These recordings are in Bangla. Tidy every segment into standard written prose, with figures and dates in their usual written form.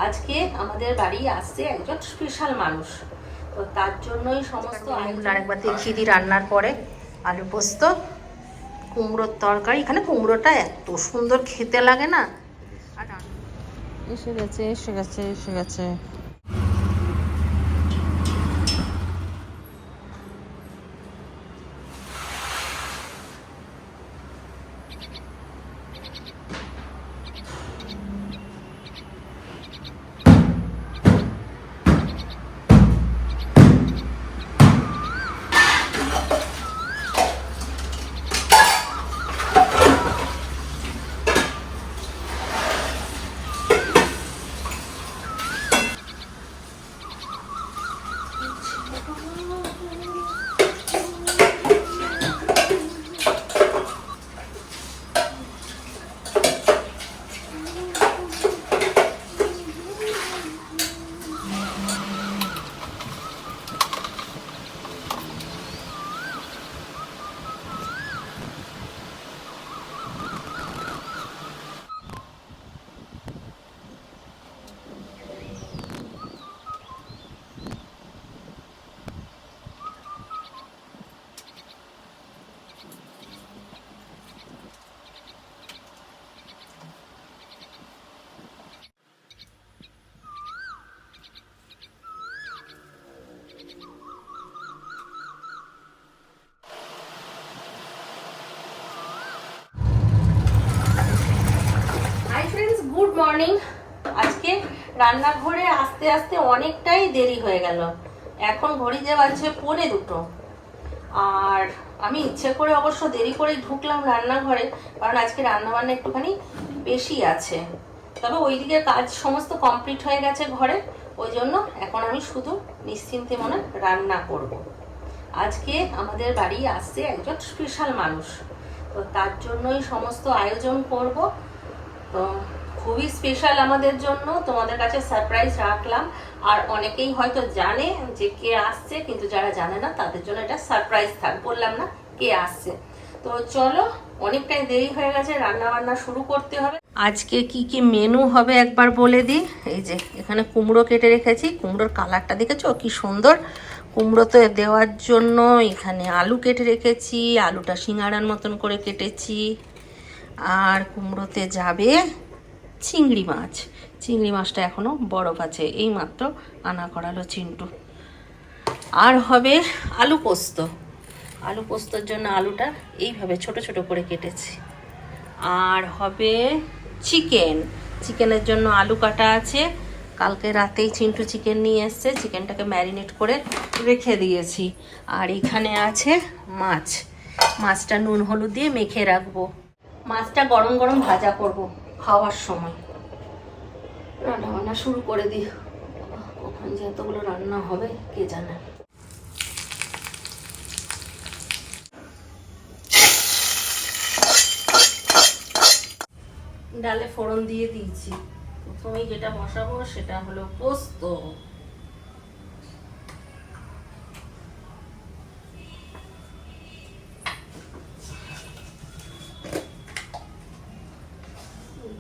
আজকে আমাদের বাড়ি আসছে একজন স্পেশাল মানুষ, তো তার জন্যই সমস্ত আরেকবার দেখিয়ে দিই রান্নার পরে আলু পোস্ত, কুমড়োর তরকারি। এখানে কুমড়োটা এত সুন্দর খেতে লাগে না। আর এসে গেছে এসে গেছে এসে গেছে। Good morning. আজকে রান্নাঘরে আস্তে আস্তে অনেকটাই দেরি হয়ে গেল। এখন ঘড়িতে বাজছে 1:45। আর আমি ইচ্ছে করে অবশ্য দেরি করে ঢুকলাম রান্নাঘরে, কারণ আজকে রান্নাবান্না একটুখানি বেশি আছে। তবে ওইদিকে কাজ সমস্ত কমপ্লিট হয়ে গেছে ঘরে, ওই জন্য এখন আমি শুধু নিশ্চিন্তে মনে রান্না করব। আজকে আমাদের বাড়ি আসছে একজন স্পেশাল মানুষ, তো তার জন্যই সমস্ত আয়োজন করব। তো খুবই স্পেশাল আমাদের জন্য, তোমাদের কাছে সারপ্রাইজ রাখলাম। আর অনেকেই হয়তো জানে যে কে আসছে, কিন্তু যারা জানে না তাদের জন্য এটা সারপ্রাইজ থাক, বললাম না কে আসছে। তো চলো, অনেকটাই দেরি হয়ে গেছে, রান্না বান্না শুরু করতে হবে। আজকে কি কি মেনু হবে একবার বলে দিই। এই যে এখানে কুমড়ো কেটে রেখেছি, কুমড়োর কালারটা দেখেছো কি সুন্দর। কুমড়োতে দেওয়ার জন্য এখানে আলু কেটে রেখেছি, আলুটা সিঙ্গাড়ার মতন করে কেটেছি। আর কুমড়োতে যাবে চিংড়ি মাছ। চিংড়ি মাছটা এখনো বরফ আছে, এই মাত্র আনা করালো চিন্টু। আর হবে আলু পোস্ত। আলু পোস্তর জন্য আলুটা এইভাবে ছোট ছোট করে কেটেছি। আর হবে চিকেন। চিকেনের জন্য আলু কাটা আছে, কালকে রাতেই চিন্টু চিকেন নিয়ে এসছে, চিকেনটাকে ম্যারিনেট করে রেখে দিয়েছি। আর এখানে আছে মাছ, মাছটা নুন হলুদ দিয়ে মেখে রাখবো। মাছটা গরম গরম ভাজা করব খাওয়ার সময়। রান্না বান্না শুরু করে দিই, কখন যে এতগুলো রান্না হবে কে জানে। ডালে ফোড়ন দিয়ে দিয়েছি। প্রথমেই যেটা বসাবো সেটা হলো পোস্ত।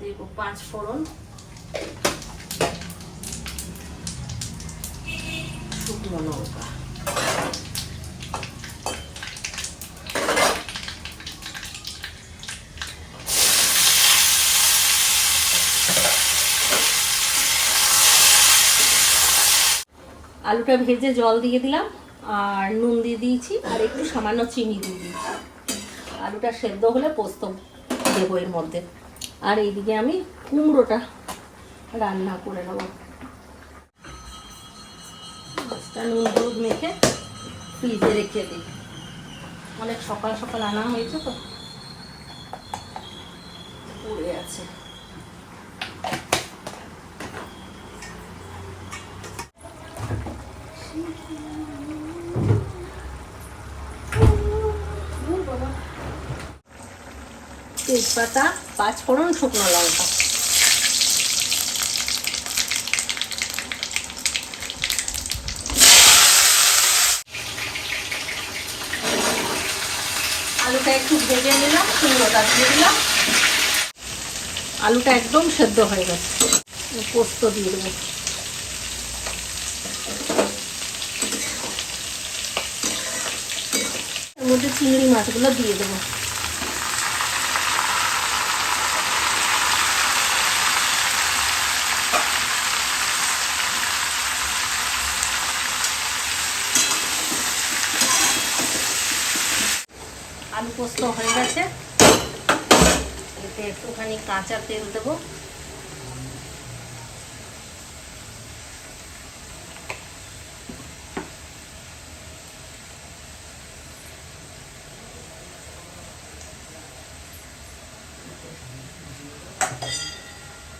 দেব 5 ফোড়ন, শুকনো লঙ্কা, আলুটা ভেজে জল দিয়ে দিলাম, আর নুন দিয়ে দিয়েছি, আর একটু সামান্য চিনি দিয়ে দিয়েছি। আলুটা সেদ্ধ হলে পোস্ত দেবো এর মধ্যে। আর এইদিকে আমি কুমড়োটা রান্না করে নেব। মাছটা নুন হলুদ মেখে ফ্রিজে রেখে দিই, অনেক সকাল সকাল আনা হয়েছে তো পড়ে আছে। তেজপাতা, 5 ফোড়ন, শুকনো লঙ্কা। আলুটা একটু ভেজে নিলাম, কুমড়োটা দিয়ে দিলাম। আলুটা একদম সেদ্ধ হয়ে গেছে। পোস্ত দিয়ে দেবো। এর মধ্যে চিংড়ি মাছগুলো দিয়ে দেবো। আলু পোস্ত হয়ে গেছে, এতে একটুখানি কাঁচা তেল দেবো।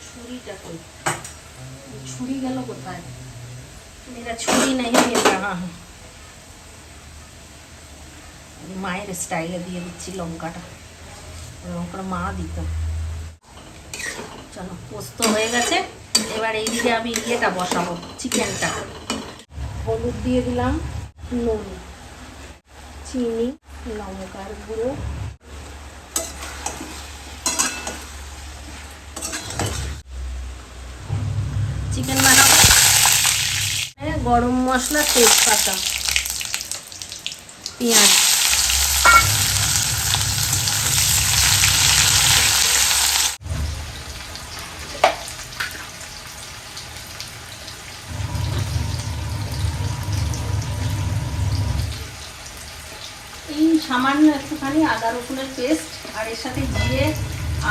छुरीটা কই, ছুরি গেল কোথায়? मेरा छुरी नहीं मिल रहा है। মায়ের স্টাইলে দিয়ে দিচ্ছি লঙ্কাটা, লঙ্কাটা মা দিত। চলো, পোস্ত হয়ে গেছে, এবার এইদিকে আমি ইয়েটা বসাবো, চিকেনটা। হলুদ দিয়ে দিলাম, নুন, চিনি, লঙ্কার গুঁড়ো, চিকেন বানাবো, গরম মশলা, তেজপাতা, পেঁয়াজ, এই সামান্য একটুখানি আদা রসুনের পেস্ট, আর এর সাথে জিরে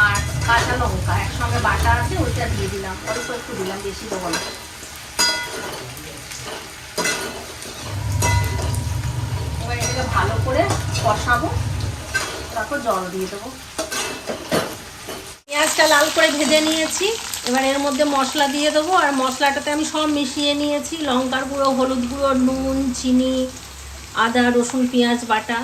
আর কাঁচা লঙ্কা একসঙ্গে বাটা আছে, ওইটা দিয়ে দিলাম, অল্প একটু দিলাম, বেশি দেবো না। এবার এটাকে ভালো করে কষাবো, তারপর জল দিয়ে দেবো। পেঁয়াজটা লাল করে ভেজে নিয়েছি, এবার এর মধ্যে মশলা দিয়ে দেবো। আর মশলাটাতে আমি সব মিশিয়ে নিয়েছি, লঙ্কার গুঁড়ো, হলুদ গুঁড়ো, নুন, চিনি, আদা রসুন পেঁয়াজ বাটা।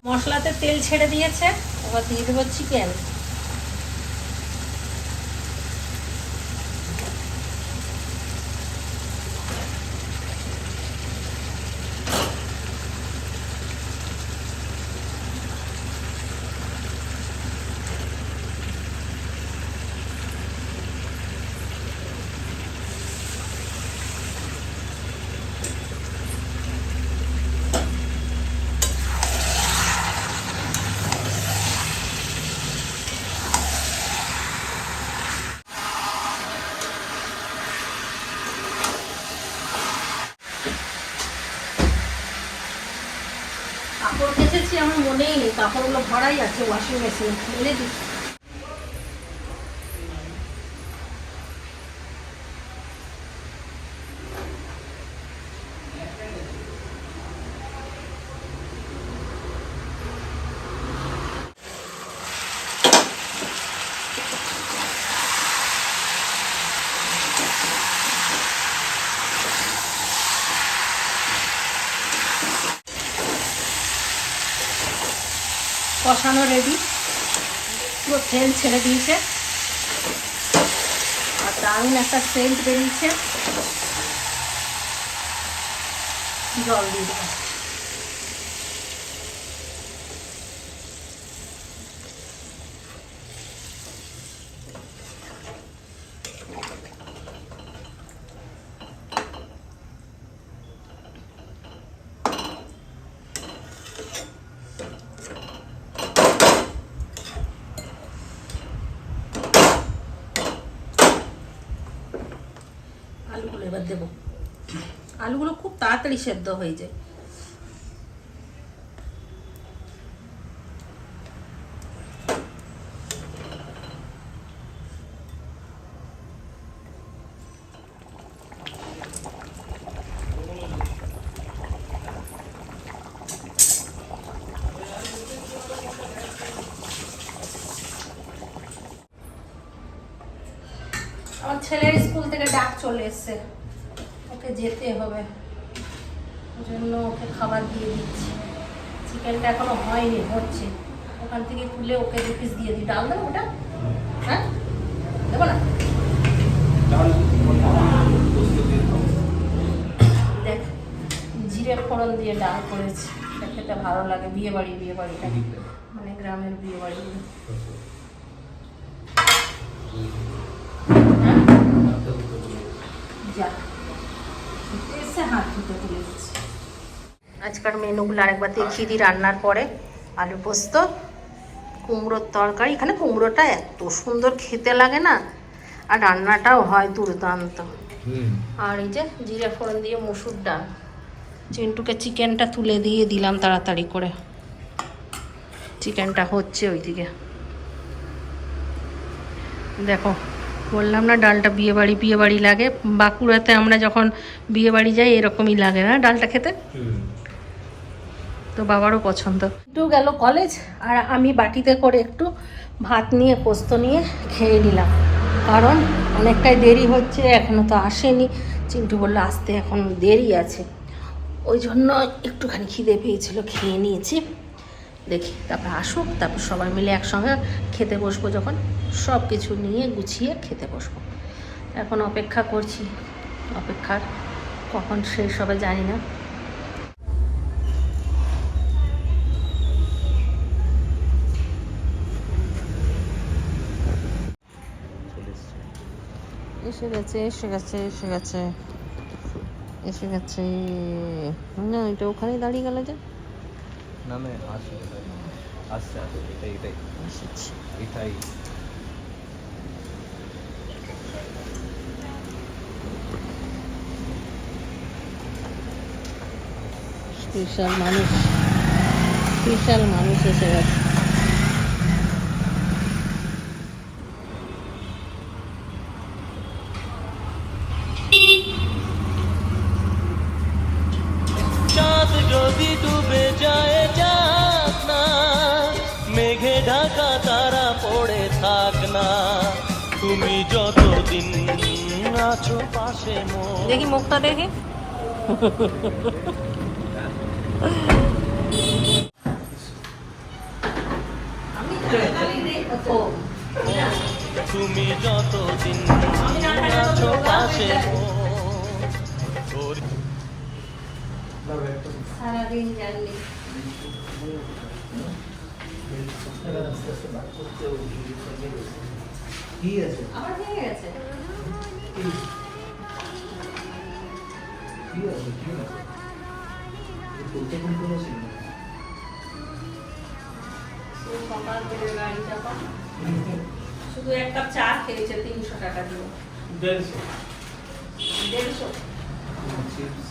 মশলাতে তেল ছেড়ে দিয়েছে, এবার দিয়ে দেবো চিকেন। কাপড় কেচেছি, আমার মনেই নেই, কাপড়গুলো ভরাই আছে ওয়াশিং মেশিনে, মেলে দিচ্ছি। কষানো রেডি, পুরো তেল ছেড়ে দিয়েছে আর দারুণ একটা সেন্ট বেরিয়েছে। জল দিয়ে দেবো। আলুগুলো এবার দেবো, আলুগুলো খুব তাড়াতাড়ি সেদ্ধ হয়ে যায়। আমার ছেলের স্কুল থেকে ডাক চলে এসছে, ওকে যেতে হবে, ওই জন্য ওকে খাবার দিয়ে দিচ্ছি। চিকেনটা এখনো হয়নি, হচ্ছে, ওখান থেকে তুলে ওকে 2 পিস দিয়ে দিই। ডাল দেবো ওটা? হ্যাঁ দেবো না? দেখ জিরে ফোড়ন দিয়ে ডাল করেছি, এটা খেতে ভালো লাগে। বিয়ে বাড়িটা মানে গ্রামের বিয়ে বাড়িগুলো। আজকাল মেনুগুলো আরেকবার দেখিয়ে দিই। রান্নার পরে আলু পোস্ত, কুমড়োর তরকারি। এখানে কুমড়োটা এত সুন্দর খেতে লাগে না, আর রান্নাটাও হয় দুর্দান্ত। আর এই যে জিরে ফোড়ন দিয়ে মসুর ডাল। চিন্টুকে চিকেনটা তুলে দিয়ে দিলাম তাড়াতাড়ি করে, চিকেনটা হচ্ছে ওইদিকে। দেখো বললাম না ডালটা বিয়ে বাড়ি লাগে। বাঁকুড়াতে আমরা যখন বিয়ে বাড়ি যাই এরকমই লাগে না ডালটা খেতে, তো বাবারও পছন্দ। একটু গেল কলেজ, আর আমি বাটিতে করে একটু ভাত নিয়ে পোস্ত নিয়ে খেয়ে নিলাম, কারণ অনেকটাই দেরি হচ্ছে, এখনও তো আসেনি। চিন্টু বললো আসতে এখন দেরি আছে, ওই জন্য একটুখানি খিদে পেয়েছিল, খেয়ে নিয়েছি। দেখি তারপর আসুক, তারপর সবাই মিলে একসঙ্গে খেতে বসবো। যখন সব কিছু নিয়ে গুছিয়ে খেতে বসবো, এখন অপেক্ষা করছি। অপেক্ষার কখন শেষ হবে জানি না। এসে গেছে। না এটা ওখানেই দাঁড়িয়ে গেল যে। না না আসছে এটাই স্পেশাল মানুষ এসে গেছে। চাঁদ যদি ডুবে যায় যাক না, মেঘে ঢাকা তারা পড়ে থাক না, তুমি যতদিন আছো পাশে দেখি মুখটা দেখি। তুমি যতদিন আছো পাশে সারাদিন জানলি আবার ভেঙে গেছে। সকাল থেকে গাড়ি চাপা, শুধু এক কাপ চা খেয়েছে 300 টাকা দিয়ে। 150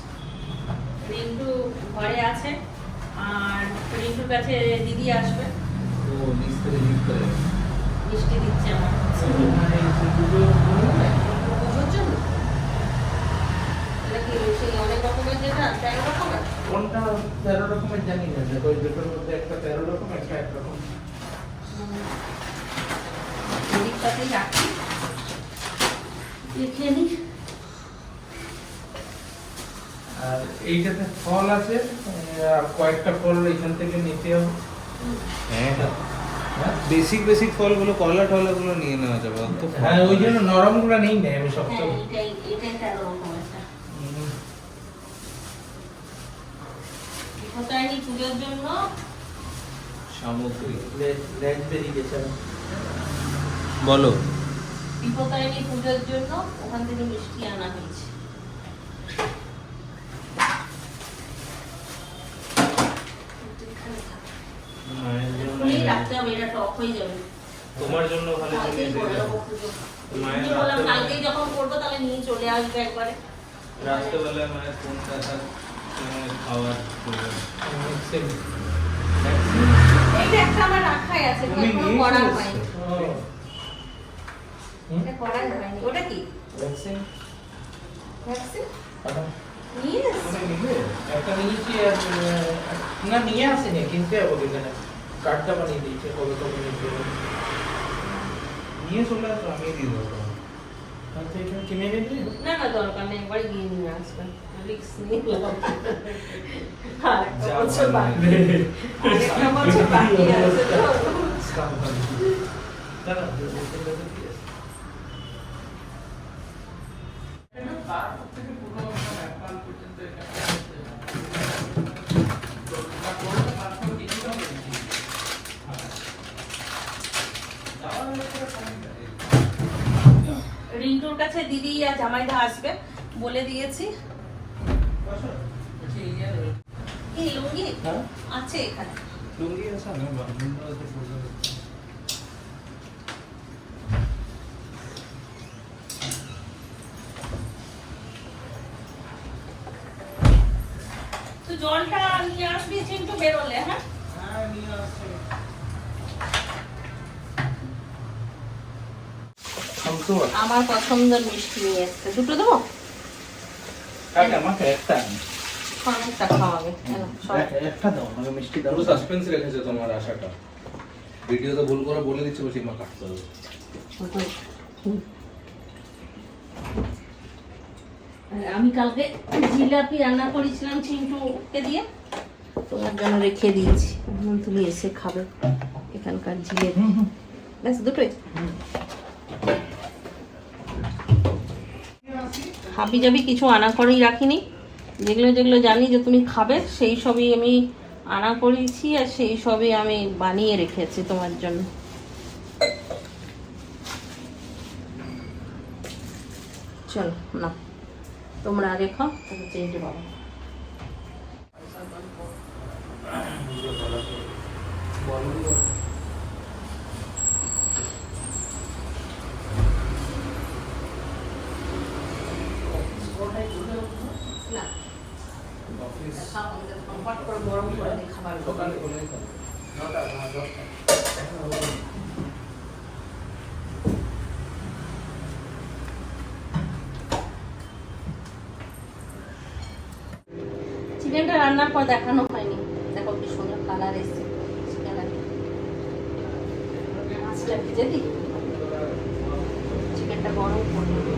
রিন্টু ঘরে আছে, আর রিন্টুর কাছে দিদি আসবে, মিষ্টি দিচ্ছে আমার পুজোর জন্য। এটা কি সেই অনেক রকমের যেটা 13 রকমের? কোনটা 13 রকমের জানি না, দেখো ওই দুটোর মধ্যে একটা 13 রকম, একটা এক রকম। দিদির রাখি লিখে নি। আর এইটাতে ফল আছে, আর কয়েকটা ফল এখান থেকে নিতে হবে। বেসিক ফলগুলো, কলা টলাগুলো নিয়ে নেওয়া যাবে। হ্যাঁ ওই জন্য নরমগুলো নেই না, আমি শক্ত। হ্যাঁ এটাই 13 রকমের। কোথায়নি পুজোর জন্য সামগ্রী লেজ বেরিয়ে গেছে। বলো। বিপদায়নি পুজোর জন্য ওখান থেকে মিষ্টি আনা হয়েছে। রাখতে হবে, এটা টক হয়ে যাবে। তোমার জন্য ভালো জিনিস। মায়ের বললাম কালকেই যখন করবো তাহলে নিয়ে চলে আসবে একবারে। রাত্রেবেলায় মায়ের ফোন দেখা খাওয়ার এইটা একটা আমার রাখাই আছে, এখনো করা হয়নি। এটা করাই হয়নি। ওটা কি ভ্যাকসিন? ভ্যাকসিন আচ্ছা নিয়ে এসেছি। একটা নিয়েছি, আর না নিয়ে আসেনি, কিনতে হবে এখানে। কার্ডটা বানিয়ে দিয়েছে, কবে কবে নিতে হবে। নিয়ে চলে আসো, আমি দিয়ে দেবো। আচ্ছা এখানে কিনে নিবি? না না দরকার নেই, একবার গিয়ে নিয়ে আসবেন। রিক্স নিলাম। আরেকটা বছর বাকি আছে তো। দিদি আর জামাইদা আসবে বলে দিয়েছি। এই লুঙ্গি হ্যাঁ আছে এখানে। লুঙ্গি আছে না বান্ধবীরা তো পড়বে। তো জলটা নিয়ে আসবি চিন্টু বেরোলে। হ্যাঁ হ্যাঁ নিয়ে আসছে। আমার পছন্দের মিষ্টি নিয়ে এসছে, দুটো দেবো? আমাকে একটা অনেকটা খাওয়াবে। একটা দাও, আমাকে মিষ্টি দাও। পুরো সাসপেন্স রেখেছে তোমার আশাটা। ভিডিওতে ভুল করে বলে দিচ্ছে বসে মা কাটতে হবে। আমি কালকে জিলাপি রান্না করেছিলাম চিন্টুকে দিয়ে, তোমার জন্য রেখে দিয়েছি। তুমি এসে খাবে এখানকার জিলেপি। ব্যাস দুটোই। হাবি জাবি কিছু আনা করেই রাখিনি, যেগুলো যেগুলো জানি যে তুমি খাবে সেই সবই আমি আনা করেছি, আর সেই সবই আমি বানিয়ে রেখেছি তোমার জন্য। চলো না, তোমরা আগে খাও, তারপর চিন্টু বাবা। না হট করে গরম করে দিই খাবার। সকালে করে দিতাম। চিকেনটা রান্নার পর দেখানো হয়নি, দেখো কি সুন্দর কালার এসছে চিকেনের। মাছটা ভেজে দিই, চিকেনটা গরম করবো।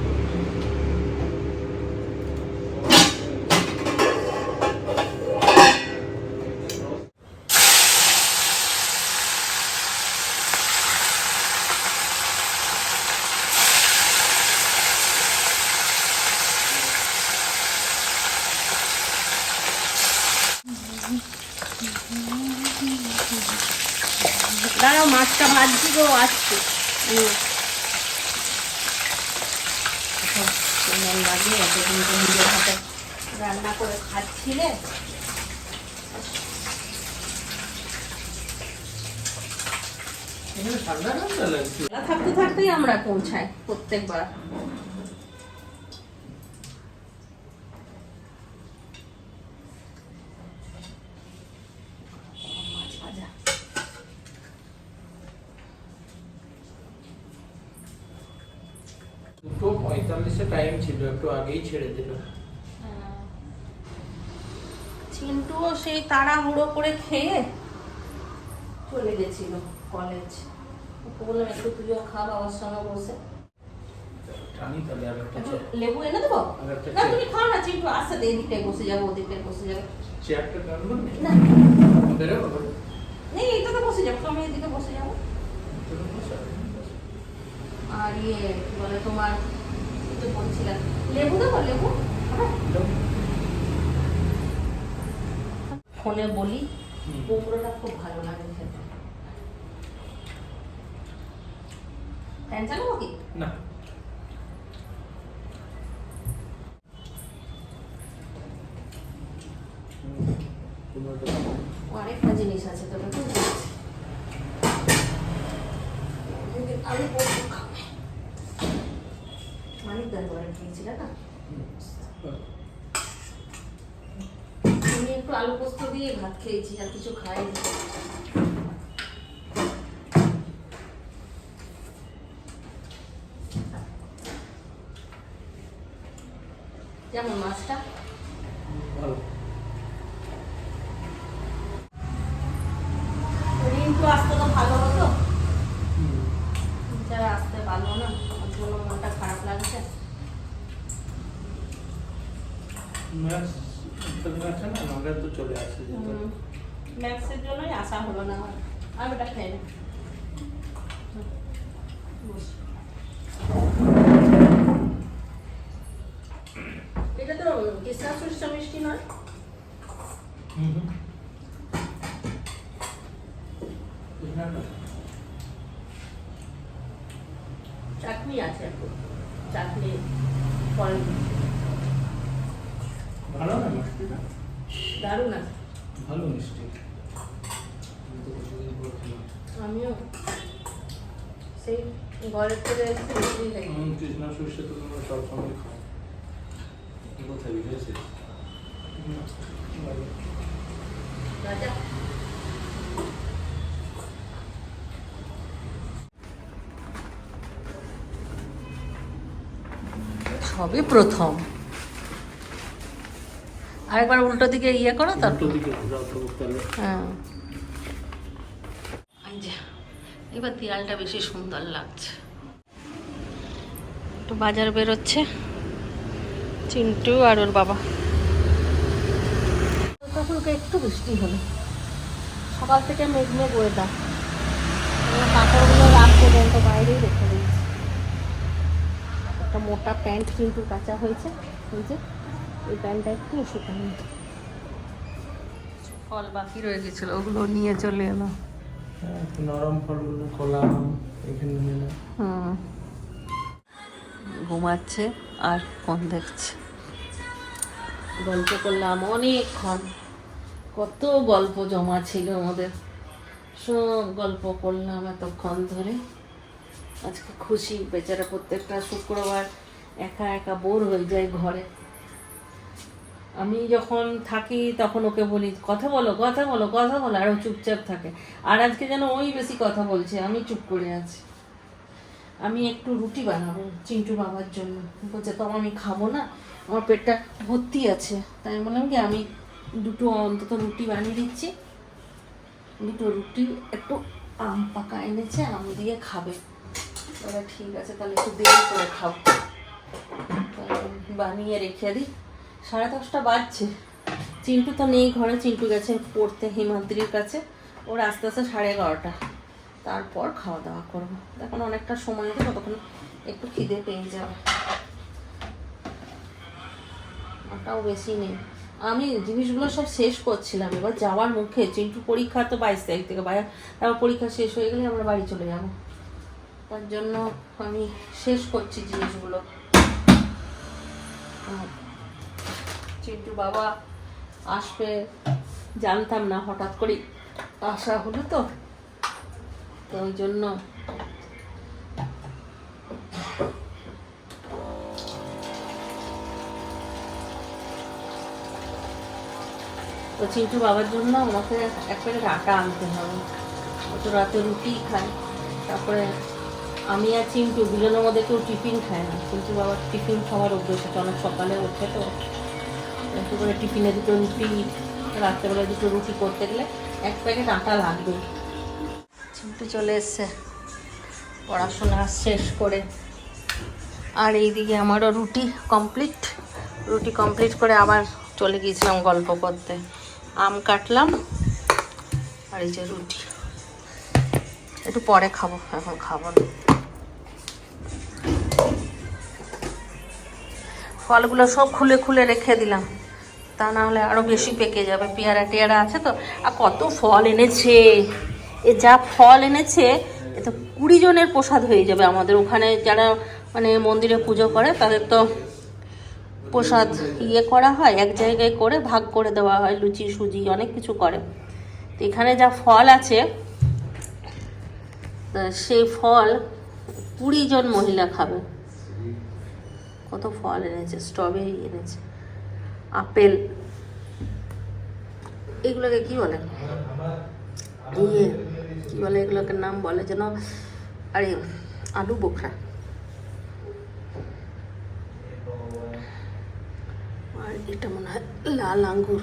দাঁড়াও, মাছটা ভাজছি গো, আসছে। কেমন লাগে এতদিন তো নিজের হাতে রান্না করে খাচ্ছিলে। এখানে ঠান্ডা ঠান্ডা লাগছে। থাকতে থাকতেই আমরা পৌঁছাই প্রত্যেকবার। মাছ ভাজা দুটো 45-এ টাইম ছিল, একটু আগেই ছেড়ে দিল। চিন্টুও সেই তাড়াহুড়ো করে খেয়ে চলে গেছিল কলেজ। ওকে বললাম একটু তুইও খা বাবার সঙ্গে বসে। টানি তাহলে আর একটা একটু লেবু এনে দেবো? আর একটা না তুমি খাও না, চিন্টু আসতে দে, এদিকটায় বসে যাবো, ওদিকটায় বসে যাবে। চেয়ারটা টানবো না? না বেরোবো বলো। নেই, এইটাতে বসে যাবো, আমি এদিকে বসে যাবো। আর ইয়ে কি বলে তোমার, কিছু বলছিলাম, লেবু দেবো? লেবু ফোনে বলি, কুমড়োটা খুব ভালো লাগে খেতে। ফ্যান চালাবো কি? না আরেকটা জিনিস আছে তোকে তো আলু পোস্ত খাবে, মানিকদার ঘরে খেয়েছিলে না? আমি একটু আলু পোস্ত দিয়ে ভাত খেয়েছি, আর কিছু খাইনি। যেমন মাছটা ভালো। রিন্টু আসতে তো ভালো হতো, যারা আসতে পারলো না, আমার জন্য মনটা খারাপ লাগছে। ম্যাক্স আছে না, আমাদের তো চলে আসছে। ম্যাক্সের জন্যই আসা হলো না। আর ওটা খেয়ে নে। বস। এটা তো কেসা সরিষা মিষ্টি নয়? চাটনি আছে একটু, চাটনি পরে দিই। ভালো না মিষ্টিটা? দারুণ আছে। ভালো মিষ্টি। আমিও সেই ঘরের থেকে এসে মিষ্টি খাই। কৃষ্ণা সরষে তো তোমরা সবসময় খাও। কোথায় বিদেশে? রাজা সবই প্রথম। আরেকবার উল্টো দিকে ইয়ে করো তো। উল্টো দিকে যাও তো তাহলে। হ্যাঁ, এই যে, এবার দেয়ালটা বেশি সুন্দর লাগছে। একটু বাজার বেরোচ্ছে চিন্টু আর ওর বাবা। তখন একটু বৃষ্টি হলো, সকাল থেকে মেঘ মেঘ ওয়েদার। কাপড়গুলো রাত পর্যন্ত বাইরেই রেখে দিয়েছি। একটা মোটা প্যান্ট কিন্তু কাঁচা হয়েছে, ওই যে ওই প্যান্টটা একটু শুকায়নি। ফল বাকি রয়ে গেছিল, ওগুলো নিয়ে চলে এলো। হ্যাঁ, নরম ফলগুলো কলা আম এখানে নিয়ে নাও। হুম, ঘুমাচ্ছে আর ফোন দেখছে। গল্প করলাম অনেকক্ষণ, কত গল্প জমা ছিল আমাদের, সব গল্প করলাম এতক্ষণ ধরে। আজকে খুশি বেচারা, প্রত্যেকটা শুক্রবার একা একা বোর হয়ে যায় ঘরে। আমি যখন থাকি তখন ওকে বলি কথা বলো কথা বলো কথা বলো, আর ও চুপচাপ থাকে। আর আজকে যেন ওই বেশি কথা বলছে, আমি চুপ করে আছি। আমি একটু রুটি বানাবো চিন্টু বাবার জন্য, বলছে তো আমি খাবো না, আমার পেটটা ভর্তি আছে। তাই আমি বললাম কি আমি দুটো অন্তত রুটি বানিয়ে দিচ্ছি। দুটো রুটি, একটু আম পাকা এনেছে, আম দিয়ে খাবে। বলে ঠিক আছে তাহলে একটু দেরি করে খাবো। বানিয়ে রেখে দিই। 10:30 বাজছে। চিন্টু তো নেই ঘরে, চিন্টু গেছে পড়তে হিমাদ্রির কাছে। ওর আস্তে আস্তে 11:30, তারপর খাওয়া দাওয়া করবো। এখন অনেকটা সময় আছে, ততক্ষণ একটু খিদে পেয়ে যাবে। ওটাও বেশি নেই। আমি জিনিসগুলো সব শেষ করছিলাম, এবার যাওয়ার মুখে। চিন্টু পরীক্ষা তো 22 তারিখ থেকে, তারপর পরীক্ষা শেষ হয়ে গেলে আমরা বাড়ি চলে যাব। তার জন্য আমি শেষ করছি জিনিসগুলো। চিন্টু বাবা আসবে জানতাম না, হঠাৎ করে আসা হলো তো ওই জন্য। তো চিন্টু বাবার জন্য আমাকে এক প্যাকেট আটা আনতে হবে। ও তো রাতে রুটি খায়। তারপরে আমি আর চিন্টু দুজনের মধ্যে কেউ টিফিন খায় না। চিন্টু বাবার টিফিন খাওয়ার অভ্যেস আছে, অনেক সকালে ওঠে তো। একটু করে টিফিনে দুটো রুটি, রাত্রেবেলায় দুটো রুটি করতে গেলে এক প্যাকেট আটা লাগবে। চিন্টু চলে এসছে পড়াশোনা শেষ করে। আর এইদিকে আমারও রুটি কমপ্লিট করে আবার চলে গিয়েছিলাম গল্প করতে। আম কাটলাম আর এই যে রুটি। একটু পরে খাবো, এখন খাবো না। ফলগুলো সব খুলে খুলে রেখে দিলাম, তা না হলে আরও বেশি পেকে যাবে। পেয়ারা টেয়ারা আছে তো। আর কত ফল এনেছে, এ যা ফল এনেছে এ তো 20 জনের প্রসাদ হয়ে যাবে। আমাদের ওখানে যারা মানে মন্দিরে পুজো করে তাদের তো প্রসাদ ইয়ে করা হয়, এক জায়গায় করে ভাগ করে দেওয়া হয়, লুচি সুজি অনেক কিছু করে। তো এখানে যা ফল আছে, সেই ফল 20 জন মহিলা খাবে। কত ফল এনেছে, স্ট্রবেরি এনেছে, আপেল, এগুলোকে কি বলে, ইয়ে কি বলে এগুলোকে, নাম বলে যেন, আরে আলু বোখরা। আর এটা মনে হয় লাল আঙ্গুর।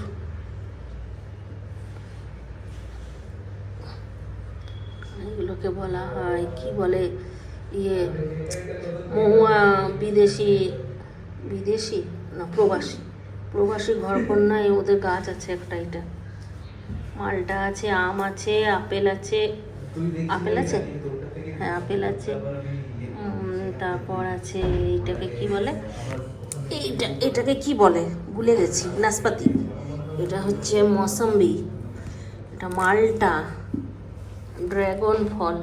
এগুলোকে বলা হয় কি বলে, ইয়ে মহুয়া, বিদেশি না প্রবাসী ঘরকন্যায় ওদের গাছ আছে একটা। এটা মালটা আছে, আম আছে, আপেল আছে, হ্যাঁ আপেল আছে। তারপর আছে এইটাকে কি বলে, এটাকে কি বলে ভুলে গেছি, নাশপাতি। এটা হচ্ছে মৌসম্বি, এটা মালটা, ড্রাগন ফল,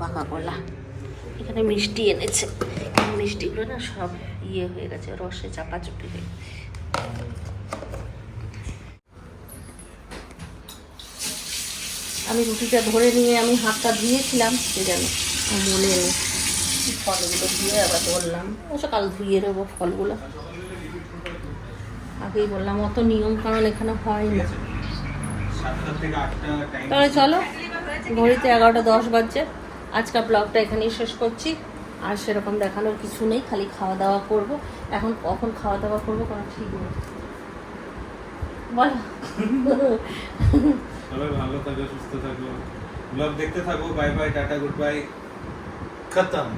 পাকা কলা। এখানে মিষ্টি এনেছে, মিষ্টিগুলো না সব ইয়ে হয়ে গেছে, রসে চাপাচুপি হয়ে গেছে। আমি রুটিটা ধরে নিয়ে আমি হাতটা ধুয়েছিলাম, সে যেন মনে নেই। ফলগুলো ধুয়ে আবার ধরলাম, অবশ্য কাল ধুয়ে নেবো ফলগুলো। আগেই বললাম অত নিয়ম কারণ এখানে হয় না। তাহলে চলো, ঘড়িতে 11:10 বাজছে। আজকাল ব্লগটা এখানেই শেষ করছি। আর সেরকম দেখানোর কিছু নেই, খালি খাওয়া দাওয়া করব। এখন কখন খাওয়া দাওয়া করবো কোনো ঠিক নেই, বলো। সবাই ভালো থাকো, সুস্থ থাকো, ব্লগ দেখতে থাকো। Bye bye, tata, good bye, খতম।